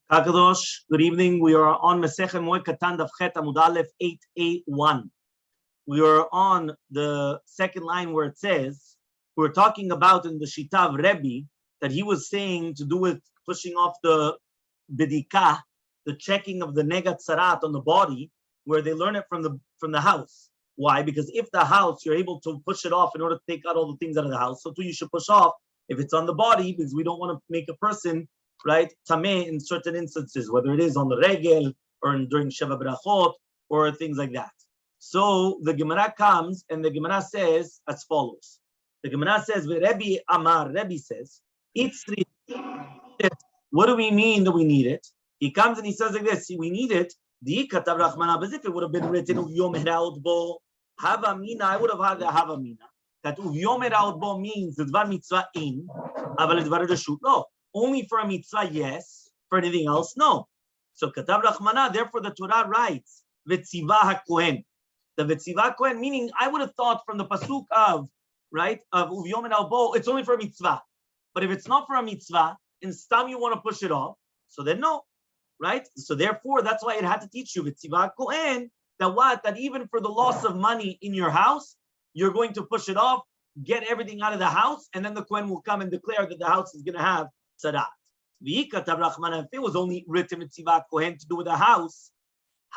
Kakadosh, good evening. We are on Masechet Moed Katan Daf Amud Aleph 8A1. We are on the second line where it says, we're talking about in the Shita of Rebbe, that he was saying to do with pushing off the bidika, the checking of the negat sarat on the body, where they learn it from the house. Why? Because if the house, you're able to push it off in order to take out all the things out of the house, so too you should push off if it's on the body, because we don't want to make a person right tameh in certain instances, whether it is on the regel or during Sheva Brachot or things like that. So the Gemara comes and the Gemara says as follows. The Gemara says, Rebbe Amar, Rebbe says, what do we mean that we need it? He comes and he says like this, we need it. The Katav Rachmana, as if it would have been written Uvyom Heraut Bo Havamina, I would have had the Havamina. That Uvyom Heraut Bo means the Dvar Mitzvah in, Aval Dvar Reshut. No. Only for a mitzvah, yes. For anything else, no. So Katav Rachmana, therefore the Torah writes, V'tziva HaKohen. The V'tziva HaKohen, meaning I would have thought from the pasuk of Uvyom and Albo, it's only for a mitzvah. But if it's not for a mitzvah, in Stam you want to push it off, so then no. Right? So therefore, that's why it had to teach you, V'tziva HaKohen, that even for the loss of money in your house, you're going to push it off, get everything out of the house, and then the Kohen will come and declare that the house is going to have Sarat. If it was only written with Tziva Kohen to do with the house,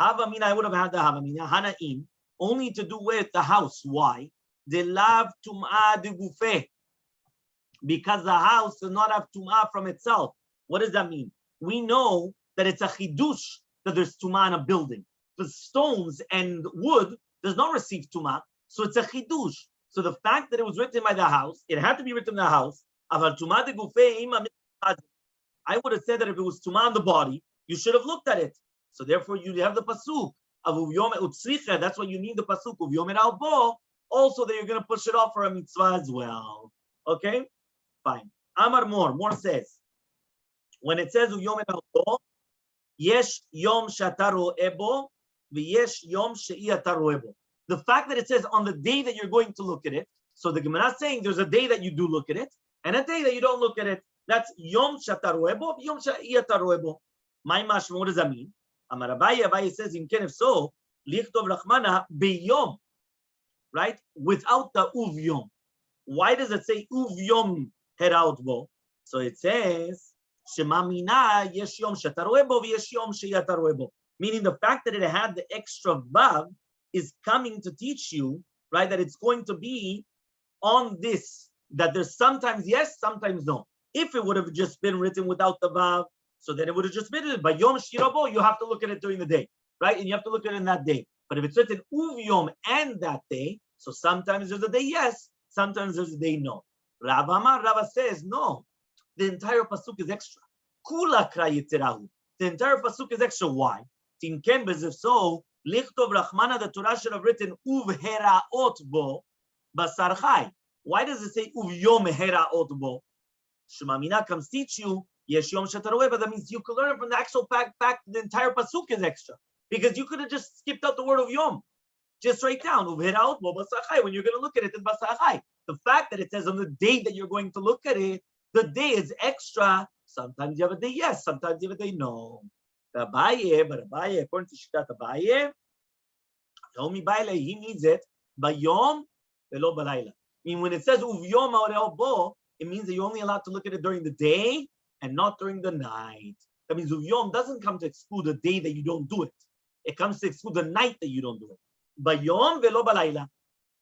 Havamina, I would have had the Havamina, Hanaim, only to do with the house. Why? The lav tum'ah de gufe. Because the house does not have tum'ah from itself. What does that mean? We know that it's a chidush that there's tum'ah in a building. The stones and wood does not receive tum'ah, so it's a chidush. So the fact that it was written by the house, it had to be written in the house. Aval tum'ah de gufe, I would have said that if it was tumah on the body, you should have looked at it. So therefore, you have the pasuk of uvyom utzricha. That's why you need the pasuk of uvyom albo. Also, that you're going to push it off for a mitzvah as well. Okay, fine. Amar more says when it says uvyom albo, yesh yom shataro ebo, v'yesh yom she'iyataro ebo. The fact that it says on the day that you're going to look at it, so the Gemara is saying there's a day that you do look at it and a day that you don't look at it. That's Yom Shataroebo, Yom Sha'iyataroebo. My mashma, what does that mean? Amar Abaye says, if so, Lichtov Rachmana Beyom, right? Without the Uvyom. Why does it say Uvyom Herautbo? So it says, Shemamina Yesh Yom Shataroebo, Yesh Yom Sha'iyataroebo. Meaning the fact that it had the extra Vav is coming to teach you, right, that it's going to be on this, that there's sometimes yes, sometimes no. If it would have just been written without the vav, so then it would have just been it. By Yom Shirabo, you have to look at it during the day, right? And you have to look at it in that day. But if it's written Uvyom and that day, so sometimes there's a day yes, sometimes there's a day no. Rava says no. The entire pasuk is extra. Kula kra yitzirahu. The entire pasuk is extra. Why? Tinken bezif so lichtov rachmana. The Torah should have written uvheraot bo basar chai. Why does it say Uvyom heraot bo? Shemamina comes teach you, Yesh Yom Shataroeba. That means you can learn it from the actual fact the entire pasuk is extra. Because you could have just skipped out the word of Yom. Just write down, when you're going to look at it, it's Basachai. The fact that it says on the day that you're going to look at it, the day is extra. Sometimes you have a day yes, sometimes you have a day no. But Abaye, according to Shitat Abaye, he needs it by Yom velo balayla. I mean, when it says Uvyom Oreo Bo, it means that you're only allowed to look at it during the day and not during the night. That means Uvyom doesn't come to exclude the day that you don't do it. It comes to exclude the night that you don't do it. Bayom velo balayla,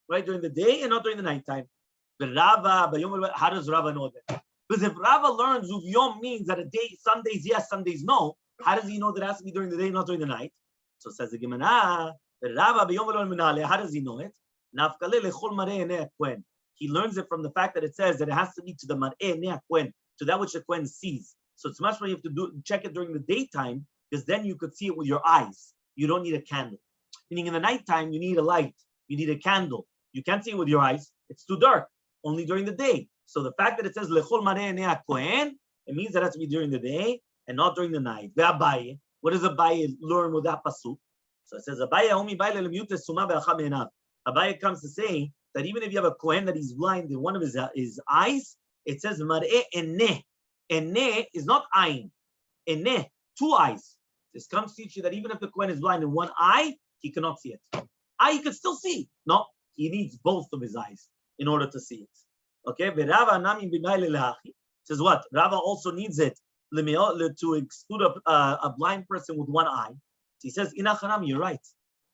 right? During the day and not during the nighttime. How does Rava know that? Because if Rava learns Uvyom means that a day, some days yes, some days no, how does he know that it has to be during the day, not during the night? So says the Gemara, Rava bayom velo minale. How does he know it? Nafkale lechol mareh enei Kohen. He learns it from the fact that it says that it has to be to the mar'eh ne'ah Kohen, to that which the Kohen sees. So it's much more you have to check it during the daytime, because then you could see it with your eyes. You don't need a candle. Meaning in the nighttime, you need a light. You need a candle. You can't see it with your eyes. It's too dark. Only during the day. So the fact that it says lechol mar'eh ne'ah Kohen, it means that it has to be during the day and not during the night. Ve'abaye. What does Abaye learn with that pasuk? So it says Abaye omi baile lemiyut suma be'acham enav. Abaye comes to say that even if you have a Kohen that he's blind in one of his eyes, it says mar'eh eneh. Eneh is not ayin. Eneh, two eyes. This comes to teach you that even if the Kohen is blind in one eye, he cannot see it. Eye he could still see. No, he needs both of his eyes in order to see it. Okay, says what? Rava also needs it to exclude a blind person with one eye. He says, Inachanam, you're right.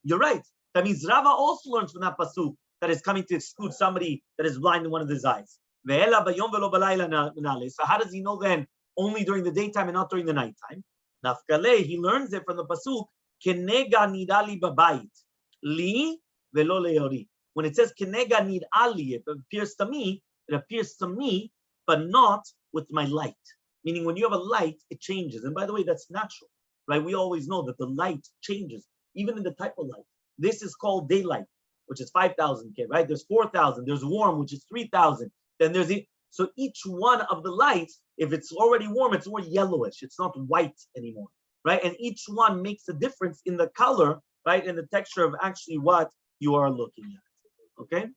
You're right. That means Rava also learns from that pasuk that is coming to exclude somebody that is blind in one of his eyes. So how does he know then only during the daytime and not during the nighttime? Nafkale, he learns it from the pasuk, Kenega nidali babayit, li velo leori. When it says Kenega nidali, it appears to me, but not with my light. Meaning when you have a light, it changes. And by the way, that's natural, right? We always know that the light changes, even in the type of light. This is called daylight, which is 5,000 K, right? There's 4,000. There's warm, which is 3,000. Then there's so each one of the lights, if it's already warm, it's more yellowish. It's not white anymore, right? And each one makes a difference in the color, right? And the texture of actually what you are looking at. Okay?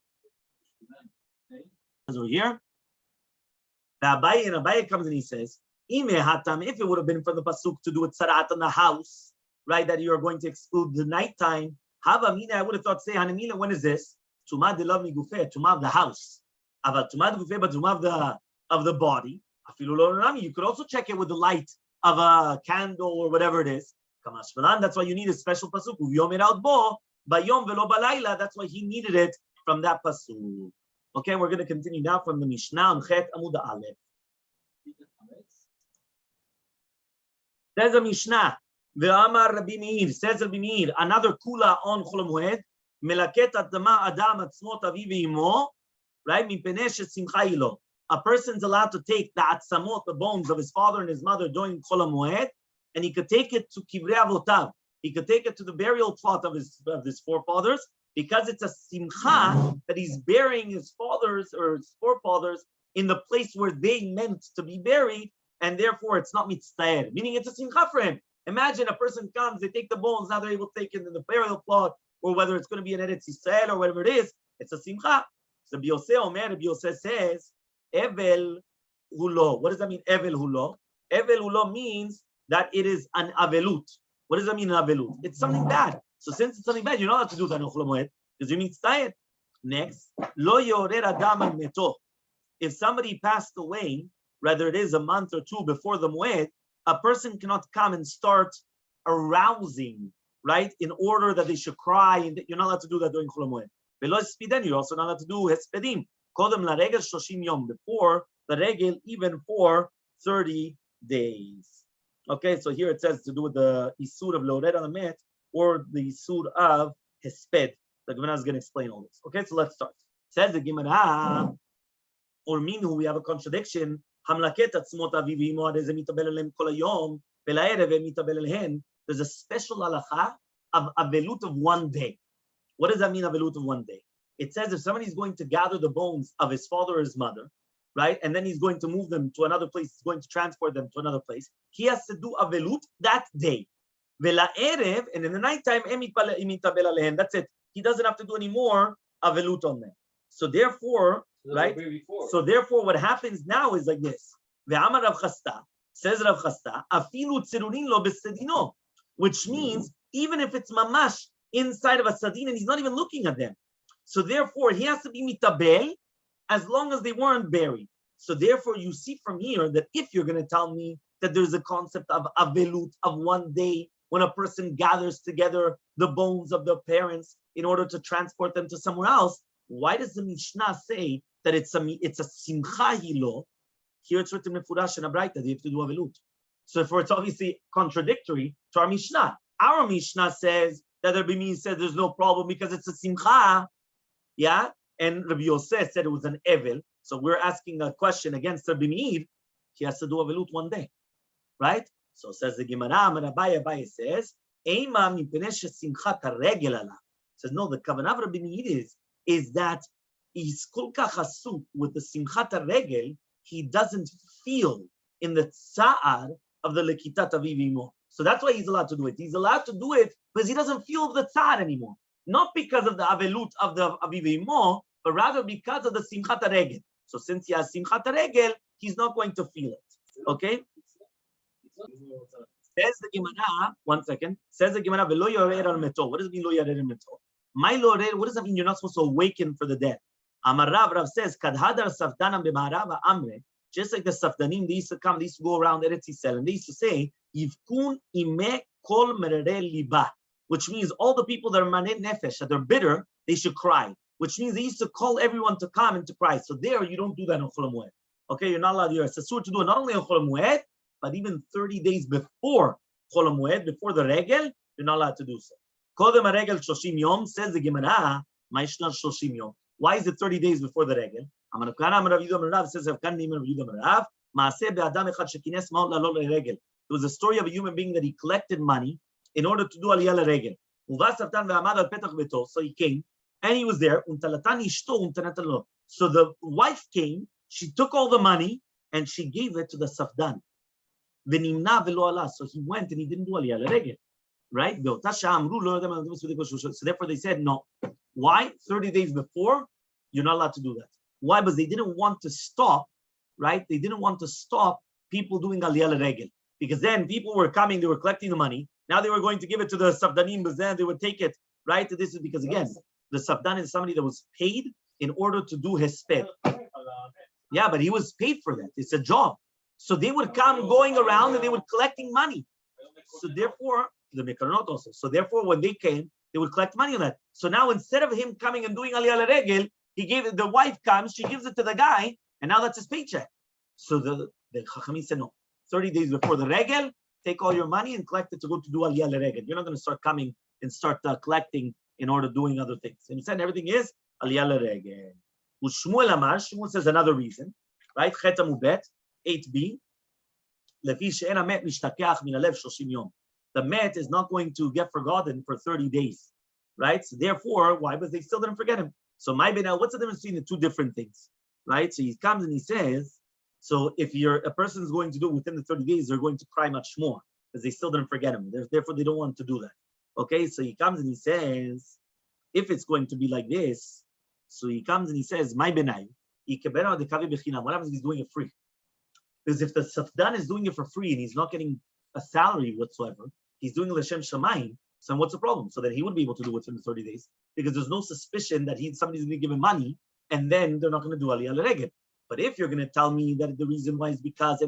Over here. Abaye comes and he says, if it would have been from the pasuk to do with sarat in the house, right, that you are going to exclude the nighttime, I would have thought, say, Hanamila, when is this? Tumah de lav migufe, tumah of the house. Aval tumah de gufe, but tumah of the body. You could also check it with the light of a candle or whatever it is. That's why you need a special pasuk. That's why he needed it from that pasuk. Okay, we're going to continue now from the Mishnah. Amud Aleph. There's a Mishnah. Ve'amar Rabbi Meir, says Rabbi Meir, another kula on Chol Moed, melaket atama adam atzmot avi ve'imo, right? Mipenei shesimcha ilo. A person's allowed to take the atzamot, the bones of his father and his mother during Chol Moed, and he could take it to kivrei avotav. He could take it to the burial plot of his forefathers, because it's a simcha that he's burying his fathers or his forefathers in the place where they meant to be buried, and therefore it's not mitztaer, meaning it's a simcha for him. Imagine a person comes, they take the bones, now they're able to take it in the burial plot, or whether it's going to be an Eretz Yisrael or whatever it is, it's a simcha. So Rabbi Yosef says, Evel hulo. What does that mean, Evel hulo? Evel hulo means that it is an avelut. What does that mean, an avelut? It's something bad. So since it's something bad, you're not allowed to do that in Chol Moed, because you mean tzayed. Next, lo yorer adam al meto. If somebody passed away, whether it is a month or two before the Moed, a person cannot come and start arousing, right, in order that they should cry, and you're not allowed to do that during Chol Moed. Velo hespiden, you're also not allowed to do hespedim. Kodem la regel 30 yom, before the regel, even for 30 days. Okay, so here it says to do with the isur of lored on the met, or the isur of hesped. The Gemara is going to explain all this. Okay, so let's start. It says the Gemara, or minu, we have a contradiction. There's a special halacha of avelut of one day. What does that mean, avelut of one day? It says if somebody is going to gather the bones of his father or his mother, right, and then he's going to move them to another place, he's going to transport them to another place, he has to do avelut that day. And in the nighttime, that's it. He doesn't have to do any more avelut on them. So therefore, right? So therefore, what happens now is like this. Ve'amar Rav Chasta, says Rav Chasta, afilu tzirurin lo besedino, which means even if it's mamash inside of a sadin and he's not even looking at them. So therefore, he has to be mitabel as long as they weren't buried. So therefore, you see from here that if you're going to tell me that there's a concept of avelut of one day when a person gathers together the bones of their parents in order to transport them to somewhere else, why does the Mishnah say that it's a simcha hilo? Here it's written mefurash in a braita that you have to do avelut. So therefore, it's obviously contradictory to our Mishnah. Our Mishnah says that Rabbi Meir said there's no problem because it's a simcha, yeah. And Rabbi Yosef said it was an evel. So we're asking a question against Rabbi Meir. He has to do avelut one day, right? So says the Gemara. Abaye says, "Eima mipnei shesimchat haregel alav." Says no. The kavanah of Rabbi Meir is that he's kol kach asuk with the simchat haregel. He doesn't feel in the tza'ar of the lekitat aviv imo. So that's why he's allowed to do it. He's allowed to do it because he doesn't feel the tza'ar anymore. Not because of the avelut of the aviv imo, but rather because of the simchat haregel. So since he has simchat haregel, he's not going to feel it. Okay? Says the Gemara, 1 second. Says the Gemara, "Velo yorer al meto." What does it mean, lo yorer al meto? My Lord, what does that mean? You're not supposed to awaken for the dead. Amar Rav says, "Kadhadar safdanam b'ma'arava amre." Just like the safdanim, they used to come, they used to go around Eretz Yisrael, and they used to say, "Yivkun ime kol merere liba," which means all the people that are maneh nefesh, that are bitter, they should cry. Which means they used to call everyone to come and to cry. So there, you don't do that on Chol Moed. Okay, you're not allowed. You're a sasur to do it not only on Chol Moed, but even 30 days before Chol Moed, before the regel, you're not allowed to do so. Kodem regel 30 yom, says the Gemara, Ma'ishna 30 yom. Why is it 30 days before the regel? Amar Kana Amar Rav Yudah Rav says Rav Kana Rav Yudah Rav, Maaseh be'adam echad shekines ma'ot la'lo leregel. It was a story of a human being that he collected money in order to do aliyah leregel. Uva saftan ve'amad al petach beto. So he came and he was there. Untalatan ishto untanat lo. So the wife came. She took all the money and she gave it to the safdan. V'nimna ve'lo ala. So he went and he didn't do aliyah leregel. Right? So therefore they said no. Why? 30 days before, you're not allowed to do that. Why? Because they didn't want to stop, right? They didn't want to stop people doing aliyah leregel. Because then people were coming, they were collecting the money. Now they were going to give it to the safdanim, but then they would take it, right? This is because, again, the safdan is somebody that was paid in order to do hesped. Yeah, but he was paid for that. It's a job. So they would come going around and they would collecting money. So therefore, the Mekaronot also. So therefore, when they came, they would collect money on that. So now instead of him coming and doing aliyah leregel, he gave it, the wife comes, she gives it to the guy, and now that's his paycheck. So the Chachamim said no. 30 days before the regel, take all your money and collect it to go to do aliyah leregel. You're not going to start coming and start collecting in order doing other things. And he said everything is aliyah leregel. Shmuel Amar, Shmuel says another reason, right? Chet Amubet, 8b. Lefi she'en hamet mishtakeach min halev 30 yom. The met is not going to get forgotten for 30 days, right? So therefore, why? Because they still didn't forget him. So my benel, what's the difference between the two different things, right? So he comes and he says, so if a person is going to do it within the 30 days, they're going to cry much more because they still didn't forget him. Therefore, they don't want to do that. Okay, so he comes and he says, if it's going to be like this, so he comes and he says, my benai, what happens if he's doing it free? Because if the safdan is doing it for free and he's not getting a salary whatsoever, he's doing l'shem shamayim, so what's the problem? So that he would be able to do it within the 30 days because there's no suspicion that somebody's going to give him money and then they're not going to do aliyah leregel. But if you're going to tell me that the reason why is because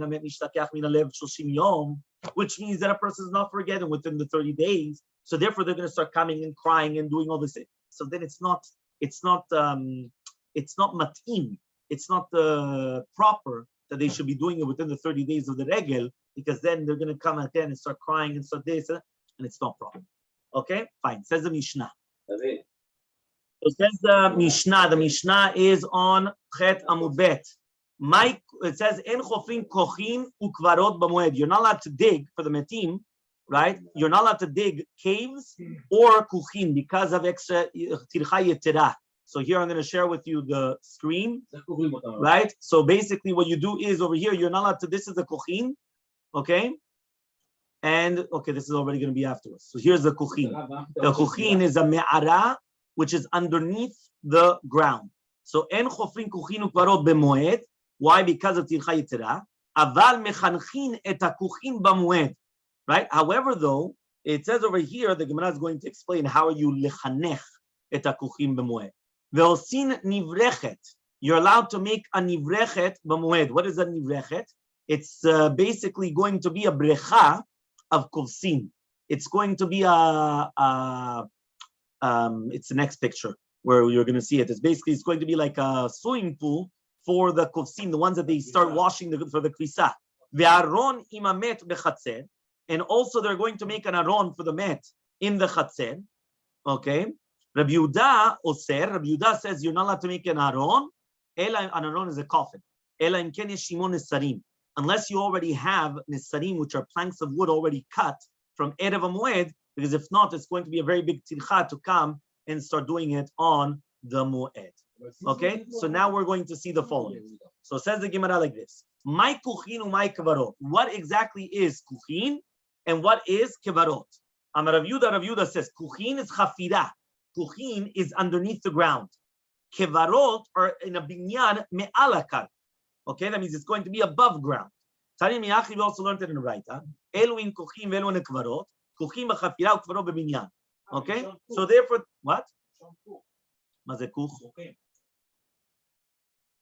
which means that a person is not forgetting within the 30 days, so therefore they're going to start coming and crying and doing all this. So then it's not matim, it's not proper that they should be doing it within the 30 days of the regel, because then they're going to come again and start crying and start this, and it's not proper. Okay, fine. Says the Mishnah. So says the Mishnah is on Chet Amubet. It says, En chofrin kochin ukvarot b'moed. You're not allowed to dig for the metim, right? You're not allowed to dig caves or kuchin because of extra tircha yetera. So here I'm going to share with you the screen, right? So basically what you do is over here, you're not allowed to, this is the kuchin, okay? And, okay, this is already going to be afterwards. So here's the kuchin. The kuchin is a me'ara, which is underneath the ground. So en chofrin kuchin ukvarot b'moed. Why? Because of tircha yetera. Aval mechanchin et hakuchin b'moed. Right? However, though, it says over here, the Gemara is going to explain how you lechanech et hakuchin b'moed. Ve'osin nivrechet. You're allowed to make a nivrechet b'moed. What is a nivrechet? It's basically going to be a brecha of kovsin. It's going to be it's the next picture where you're going to see it. It's going to be like a swimming pool for the kovsin, the ones that they start washing for the krisa. Ve'aron imamet bechatzer, and also they're going to make an aron for the met in the chatzer. Okay, Rabbi Yehuda oser. Rabbi Yehuda says you're not allowed to make an aron. An aron is a coffin. Ela im ken yesh shimon nesarim. Unless you already have nesarim, which are planks of wood already cut from erev moed, because if not, it's going to be a very big tircha to come and start doing it on the moed. Okay, so now we're going to see the following. So it says the Gemara like this: My kuchin umay kevarot. What exactly is kuchin and what is kevarot? Rav Yehuda says kuchin is chafira. Kuchin is underneath the ground. Kevarot are in a binyan me'alakar. Okay, that means it's going to be above ground. Tani Miyachi, we also learned it in the Raita. Elu in kuchim, velu in kvarot. Kuchim b'chafira, kvarot b'minyan. Okay? So therefore, what? Mazekuch.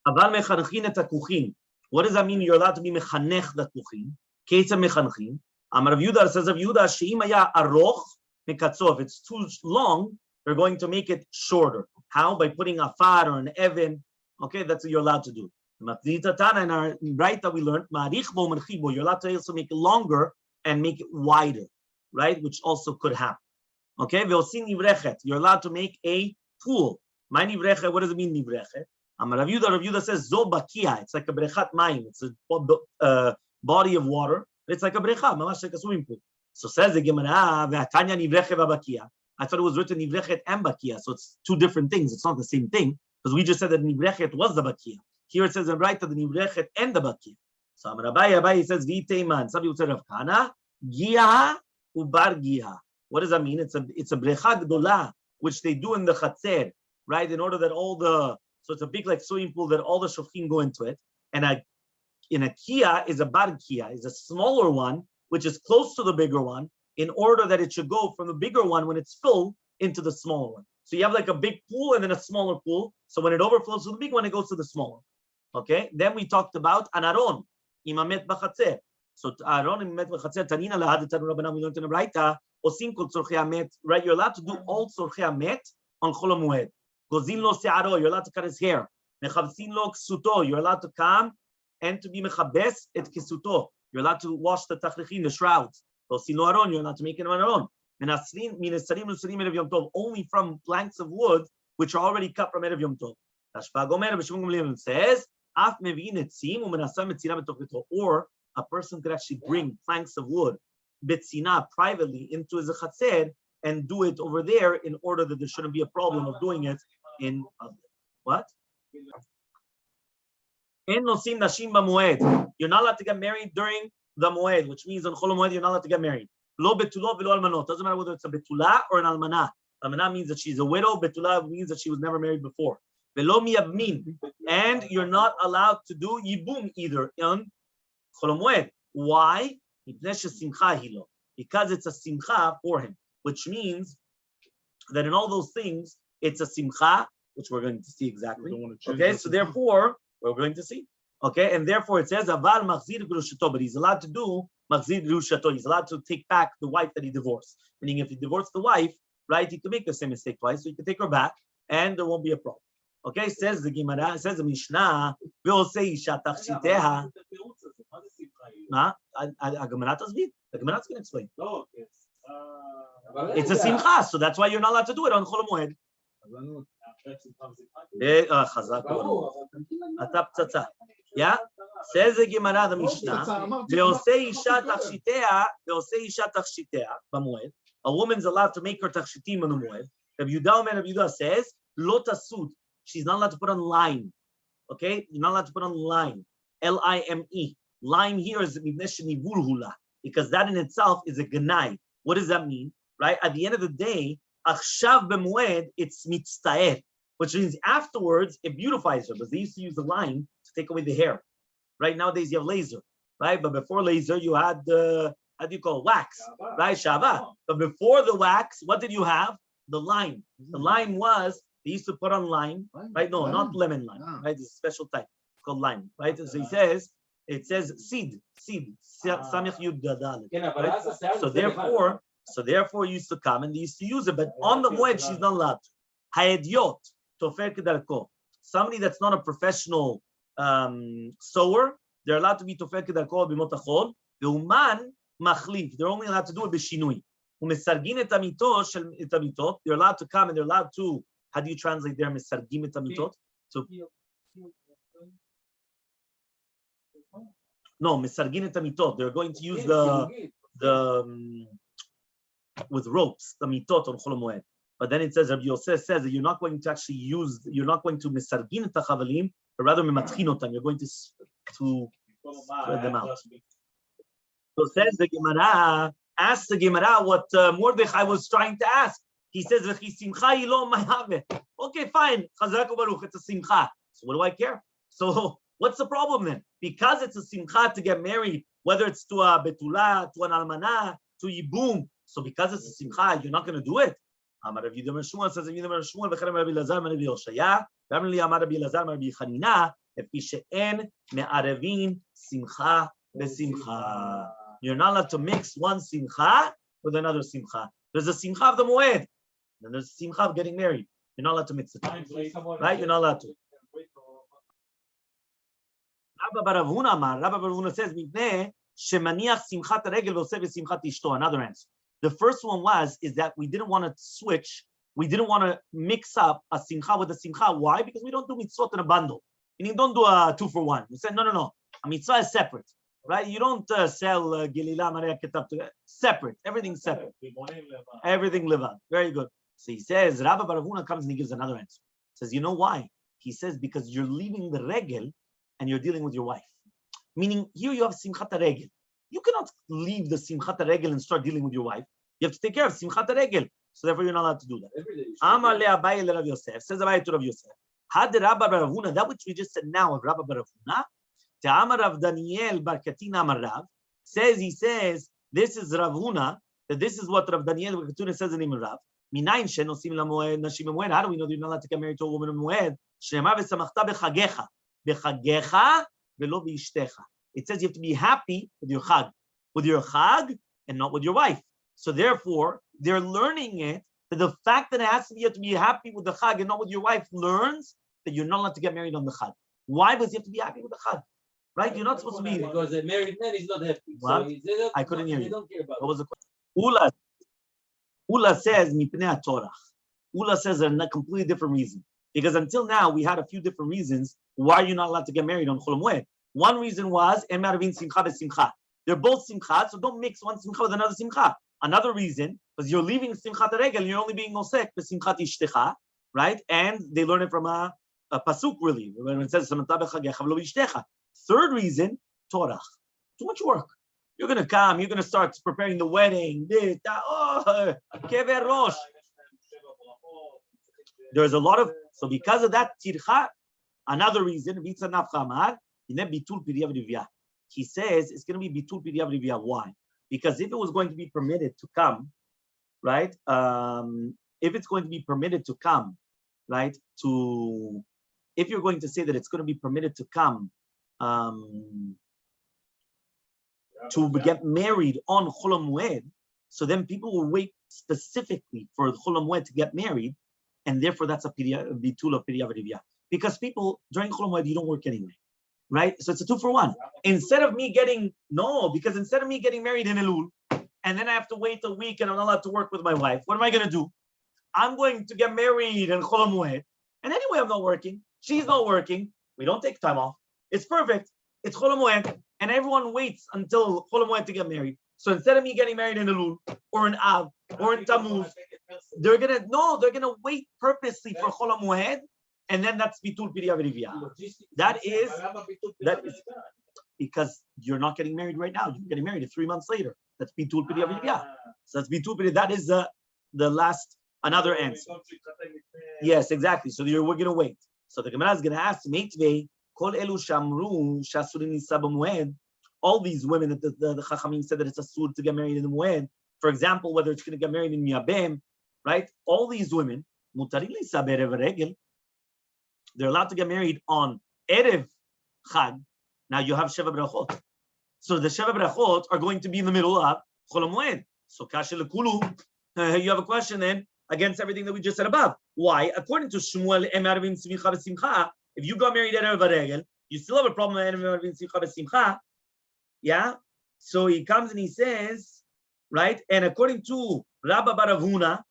Aval mechanechin et hakuchim. What does that mean? You're allowed to be mechanech the kuchim. Keitza mechanechin. Amar Rav Yehuda says Rav Yehuda, she'im haya aroch mekatzov. If it's too long, they're going to make it shorter. How? By putting a far or an even. Okay, that's what you're allowed to do. Masechet Tana in our right that we learned, you're allowed to also make it longer and make it wider, right? Which also could happen. Okay, you're allowed to make a pool. My nivrechet, what does it mean nivrechet? Rav Yehuda says zo bakia. It's like a brechat mayim. It's a body of water. It's like a brecha, mamash like a swimming pool. So says the Gemara, ve'atanya nivrechet v'bakia. I thought it was written nivrechet and bakia, so it's two different things. It's not the same thing because we just said that nivrechet was the bakia. Here it says in right that the nivrechet and the bakia. So Abai says v'iteiman. Some people say Rav Kana giha ubar giha. What does that mean? It's a brecha gdola which they do in the chatzer, right? In order that so it's a big like swimming pool that all the shofchim go into it. And in a kia is a bar kia, is a smaller one which is close to the bigger one, in order that it should go from the bigger one when it's full into the smaller one. So you have like a big pool and then a smaller pool. So when it overflows to the big one, it goes to the smaller. Okay. Then we talked about an aron imamet b'chatzer. So aron imamet b'chatzer tanina lahad tanu rabbanan, we learned in the Braita osim kol tzorchei hamet. Right, you're allowed to do all tzorchei hamet on chol hamoed. Gozin lo se'aro, you're allowed to cut his hair. Mechabsin lo ksuto, you're allowed to come and to be mechabes et kisuto. You're allowed to wash the tachlichin, the shrouds. You're allowed to make it an aron. Only from planks of wood which are already cut from Erev Yom Tov. Says, or a person could actually bring planks of wood betzina privately into his chatzer and do it over there in order that there shouldn't be a problem of doing it in what? You're not allowed to get married during the moed, which means on chol moed you're not allowed to get married. Lo betulo v'lo almanot. Doesn't matter whether it's a betula or an almana. Almana means that she's a widow. Betula means that she was never married before. V'lo miyabmin. And you're not allowed to do yibum either on chol moed. Why? Because it's a simcha for him, which means that in all those things it's a simcha, which we're going to see exactly. Okay, so therefore we're going to see. Okay, and therefore it says aval machzir grushato, but he's allowed to do machzir grushato. He's allowed to take back the wife that he divorced. Meaning, if he divorced the wife, right, he could make the same mistake twice, so he could take her back, and there won't be a problem. Okay, says the Gemara, says the Mishnah, ve'osei isha tachshiteha. The Gemara is going to explain. It's a simcha, so that's why you're not allowed to do it on chol moed. Yeah, says the Gemara, the Mishnah, a woman's allowed to make her tachshitim on the moed. Rabbi Yehuda says, lo tasud, she's not allowed to put on lime. Okay, you're not allowed to put on lime. Lime. Lime here is because that in itself is a ganai. What does that mean? Right? At the end of the day, achshav b'moed, it's mitztaer, which means afterwards it beautifies her. Because they used to use the lime to take away the hair. Right nowadays you have laser, right? But before laser you had how do you call it? Wax, right? Shava. But before the wax, what did you have? The lime. The lime was they used to put on lime, right? No, not lemon lime, right? It's a special type called lime, right? So it says seed, samich yud dalet. So therefore, you used to come and they used to use it, but on the moed she's not allowed to. Hayediot tofer kedarko. Somebody that's not a professional sewer, they're allowed to be tofer kedarko b'mot hachol. V'uman machlif. They're only allowed to do it b'shinui. Umesargin et amitot. They're allowed to come and they're allowed to. How do you translate there? Mesargim et amitot. So no, mesargin et amitot. They're going to use the with ropes, the mitot on chol moed. But then it says, Rabbi Yosef says that you're not going to actually you're not going to misargin et hachavalim, but rather mematchinotam. You're going to spread them out. So says the Gemara, ask the Gemara what Mordechai was trying to ask. He says, "V'chi simcha ilo mayave." Okay, fine. Chazak u'baruch. It's a simcha. So what do I care? So What's the problem then? Because it's a simcha to get married, whether it's to a betula, to an almana, to yibum. So because it's a simcha, you're not going to do it. Amar Rabbi Yehuda ben Shmuel says, Rabbi Yehuda ben Shmuel, v'cherem Rabbi Elazar, Rabbi Yoshaya, v'amar Amar Rabbi Elazar, Rabbi Chanina, efi she'en me'arevin simcha besimcha. You're not allowed to mix one simcha with another simcha. There's a simcha of the moed, and there's a simcha of getting married. You're not allowed to mix it. Right? You're not allowed to. Rabbi bar Ravuna says, another answer. The first one is that we didn't want to switch. We didn't want to mix up a simcha with a simcha. Why? Because we don't do mitzvot in a bundle. And you don't do a 2-for-1. You said, no. A mitzvah is separate. Right? You don't sell Gilila Maria Ketab together. Separate. Everything's separate. Everything live on. Very good. So he says, Rabbi bar Ravuna comes and he gives another answer. He says, you know why? He says, because you're leaving the regel and you're dealing with your wife. Meaning, here you have simchat regel. You cannot leave the simchat regel and start dealing with your wife. You have to take care of simchat regel. So therefore, you're not allowed to do that. Amar le Abaye le Rav Yosef. Says Abaye to Rav Yosef. Had the Rabbi bar Ravuna, that which we just said now of Rabbi bar Ravuna, Ta'amar Rav Daniel bar Katin Amar Rav, he says, this is Rav Huna, that this is what Rav Daniel bar Katin says in Imam Rav. Minayin shenosim lamoed nashim moed. How do we know that you're not allowed to get married to a woman in moed? Shneimar v'samachta bechagecha. Bechagecha velo b'ishtecha. It says you have to be happy with your chag, and not with your wife. So therefore, they're learning it, that the fact that it has to be, you have to be happy with the chag and not with your wife learns that you're not allowed to get married on the chag. Why? Because you have to be happy with the chag. Right? You're not supposed to be. Because a married man is not happy. What? So I couldn't hear you. Don't care about what was the question? Ula says, Mipnei Torah. Ula says a completely different reason. Because until now, we had a few different reasons why you're not allowed to get married on Chol Moed. One reason was, they're both simcha, so don't mix one simcha with another simcha. Another reason, because you're leaving simchat regel and you're only being osek b'simchat ishtecha, right? And they learn it from a pasuk, really, when it says, third reason, Torah. Too much work. You're going to come, you're going to start preparing the wedding. Kever rosh. There's a lot of, so because of that, tircha, another reason, he says it's going to be bitul piriyav rivya. Why? Because if it was going to be permitted to come, right? If it's going to be permitted to come, right? If you're going to say that it's going to be permitted to come, to get married on Chol Moed, so then people will wait specifically for Chol Moed to get married, and therefore that's a bitul of piriyav rivya. Because people during Chol Moed you don't work anyway, right? So it's a 2-for-1. Instead of me getting married in Elul, and then I have to wait a week and I'm not allowed to work with my wife, what am I going to do? I'm going to get married in Chol Moed, and anyway I'm not working. She's not working. We don't take time off. It's perfect. It's Chol Moed, and everyone waits until Chol Moed to get married. So instead of me getting married in Elul or in Av or in Tammuz, they're gonna wait purposely for Chol Moed, and then that's bitul piriyav rivya. That is because you're not getting married right now. You're getting married 3 months later. That's bitul piriyav rivya. So that's bitul piriyav. That is the last another answer. Yes, exactly. So we're gonna wait. So the Gemara is gonna ask Meitvei kol elu shamru shasurin nisa b'moed. All these women that the Chachamim said that it's asur to get married in the Moed. For example, whether it's going to get married in Miyabem, right? All these women, mutarim nisa be'erev regel. They're allowed to get married on Erev Chag. Now you have Sheva Brachot. So the Sheva Brachot are going to be in the middle of Chol Moed. So Kasha Lekulu, you have a question then against everything that we just said above. Why? According to Shmuel, if you got married at Erev Regel, you still have a problem with Erev Simcha. Yeah? So he comes and he says, right? And according to Rabba bar Ravuna,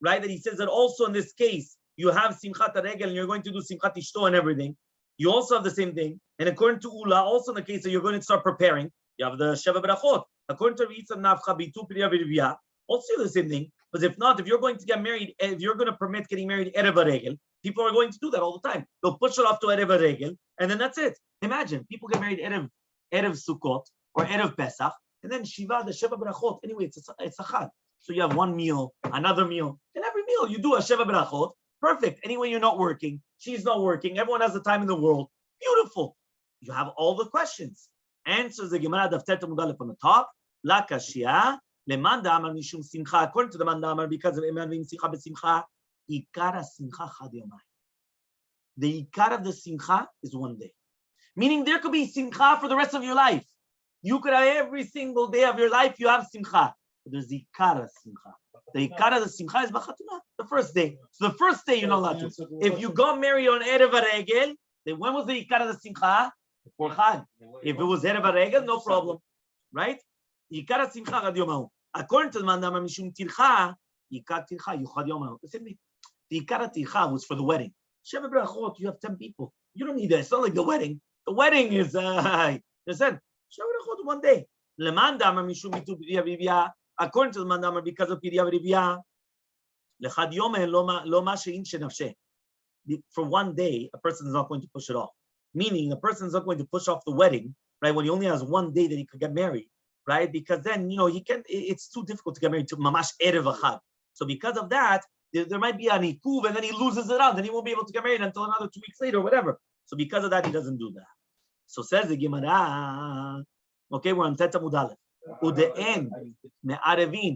right, that he says that also in this case, you have Simchat Regel and you're going to do Simchat Ishto and everything. You also have the same thing. And according to Ula, also in the case that you're going to start preparing, you have the Sheva Brachot. According to Yitzam Nafcha Bitu Piriyav Rivya, also the same thing. Because if not, if you're going to get married, if you're going to permit getting married Erev Regel, people are going to do that all the time. They'll push it off to Erev Regel, and then that's it. Imagine, people get married Erev Sukkot or Erev Pesach, and then Shiva, the Sheva Brachot. Anyway, it's a Chag. So you have one meal, another meal, and every meal you do a Sheva Brachot. Perfect. Anyway, you're not working. She's not working. Everyone has the time in the world. Beautiful. you have all the questions. Answers the Gemara Daf Tet Amud Aleph on the top. La kashia leman da'amar mishum simcha. According to the man da'amar, because of iman v'im simcha b'simcha, ikar simcha chad yomai. The ikar of the simcha is one day. Meaning there could be simcha for the rest of your life. You could have every single day of your life, you have simcha. But there's the ikar of simcha. The ikar of the simcha is b'chatuna, the first day. So the first day you're not allowed to. If you got married on Erev HaRegel, then when was the ikar of the simcha? Before Chag. If it was Erev HaRegel, no problem. Right? Ikar of simcha chad yomahu. According to the man da'amar mishum tircha, ikar tircha yuchad yomahu. Listen to me. The ikar of tircha was for the wedding. Sheva brachot, you have 10 people. You don't need that. It's not like the wedding. The wedding is, you said, one day. According to the mandamar, because of Piriya V'Rivya, for one day, a person is not going to push it off. Meaning, a person is not going to push off the wedding, right? When he only has one day that he could get married, right? Because then, he can. It's too difficult to get married to mamash erev achad. So because of that, there might be an ikuv, and then he loses it out. Then he won't be able to get married until another 2 weeks later, or whatever. So because of that, he doesn't do that. So says the Gemara. Okay, we're on Tet Amud Aleph. Ude'en me'arevin